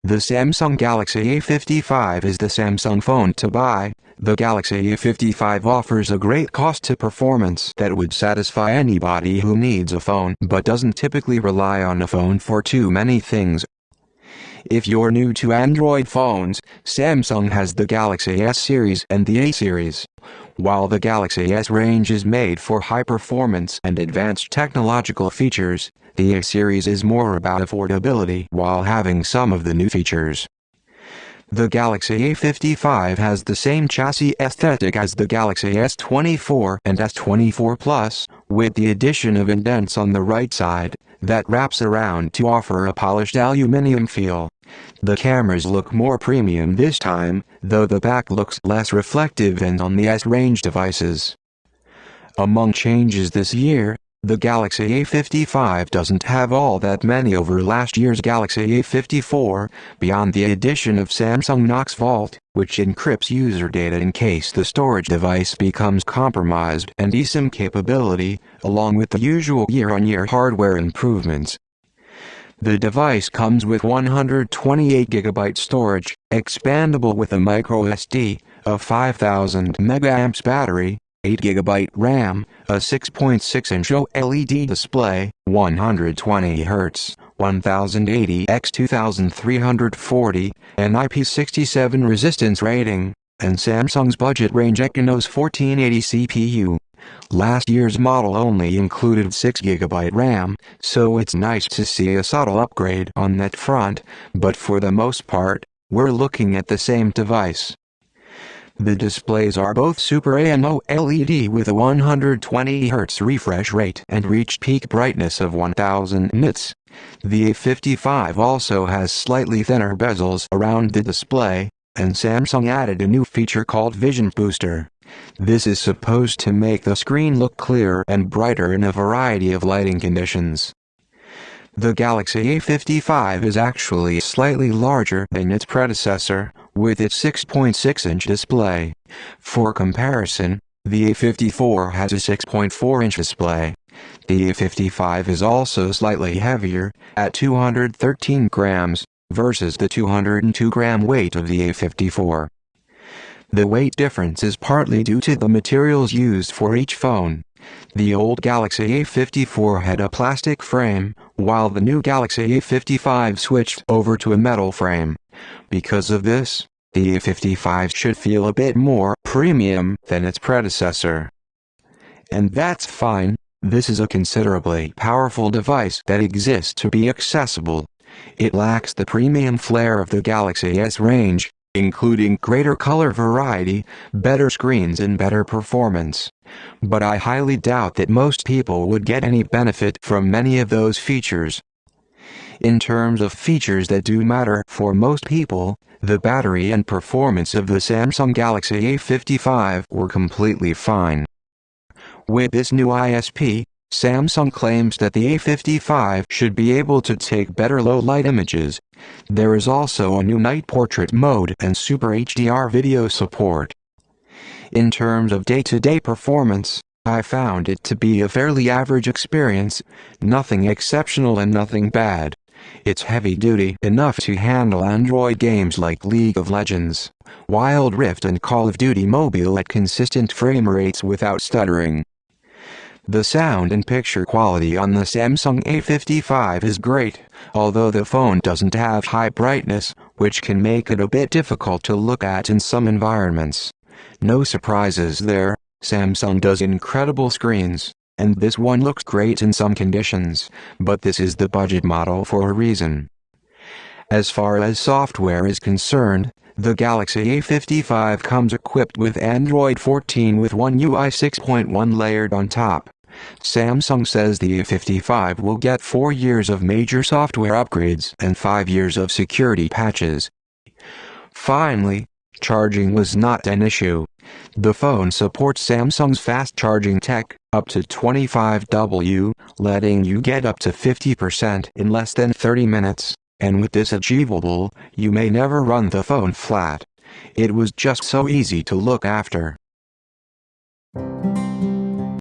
The Samsung Galaxy A55 is the Samsung phone to buy. The Galaxy A55 offers a great cost to performance that would satisfy anybody who needs a phone but doesn't typically rely on a phone for too many things. If you're new to Android phones, Samsung has the Galaxy S series and the A series. While the Galaxy S range is made for high performance and advanced technological features, the A series is more about affordability while having some of the new features. The Galaxy A55 has the same chassis aesthetic as the Galaxy S24 and S24 Plus, with the addition of indents on the right side that wraps around to offer a polished aluminum feel. The cameras look more premium this time, though the back looks less reflective than on the S-range devices. Among changes this year, the Galaxy A55 doesn't have all that many over last year's Galaxy A54, beyond the addition of Samsung Knox Vault, which encrypts user data in case the storage device becomes compromised, and eSIM capability, along with the usual year-on-year hardware improvements. The device comes with 128GB storage, expandable with a microSD, a 5000 mAh battery, 8GB RAM, a 6.6-inch OLED display, 120Hz, 1080x2340, an IP67 resistance rating, and Samsung's budget range Exynos 1480 CPU. Last year's model only included 6GB RAM, so it's nice to see a subtle upgrade on that front, but for the most part, we're looking at the same device. The displays are both Super A and OLED with a 120Hz refresh rate and reached peak brightness of 1000 nits. The A55 also has slightly thinner bezels around the display, and Samsung added a new feature called Vision Booster. This is supposed to make the screen look clearer and brighter in a variety of lighting conditions. The Galaxy A55 is actually slightly larger than its predecessor, with its 6.6-inch display. For comparison, the A54 has a 6.4-inch display. The A55 is also slightly heavier, at 213 grams, versus the 202-gram weight of the A54. The weight difference is partly due to the materials used for each phone. The old Galaxy A54 had a plastic frame, while the new Galaxy A55 switched over to a metal frame. Because of this, the A55 should feel a bit more premium than its predecessor. And that's fine. This is a considerably powerful device that exists to be accessible. It lacks the premium flair of the Galaxy S range, including greater color variety, better screens and better performance. But I highly doubt that most people would get any benefit from many of those features. In terms of features that do matter for most people, the battery and performance of the Samsung Galaxy A55 were completely fine. With this new ISP, Samsung claims that the A55 should be able to take better low-light images. There is also a new night portrait mode and Super HDR video support. In terms of day-to-day performance, I found it to be a fairly average experience, nothing exceptional and nothing bad. It's heavy-duty enough to handle Android games like League of Legends, Wild Rift and Call of Duty Mobile at consistent frame rates without stuttering. The sound and picture quality on the Samsung A55 is great, although the phone doesn't have high brightness, which can make it a bit difficult to look at in some environments. No surprises there, Samsung does incredible screens, and this one looks great in some conditions, but this is the budget model for a reason. As far as software is concerned, the Galaxy A55 comes equipped with Android 14 with One UI 6.1 layered on top. Samsung says the A55 will get 4 years of major software upgrades and 5 years of security patches. Finally, charging was not an issue. The phone supports Samsung's fast charging tech, up to 25W, letting you get up to 50% in less than 30 minutes, and with this achievable, you may never run the phone flat. It was just so easy to look after.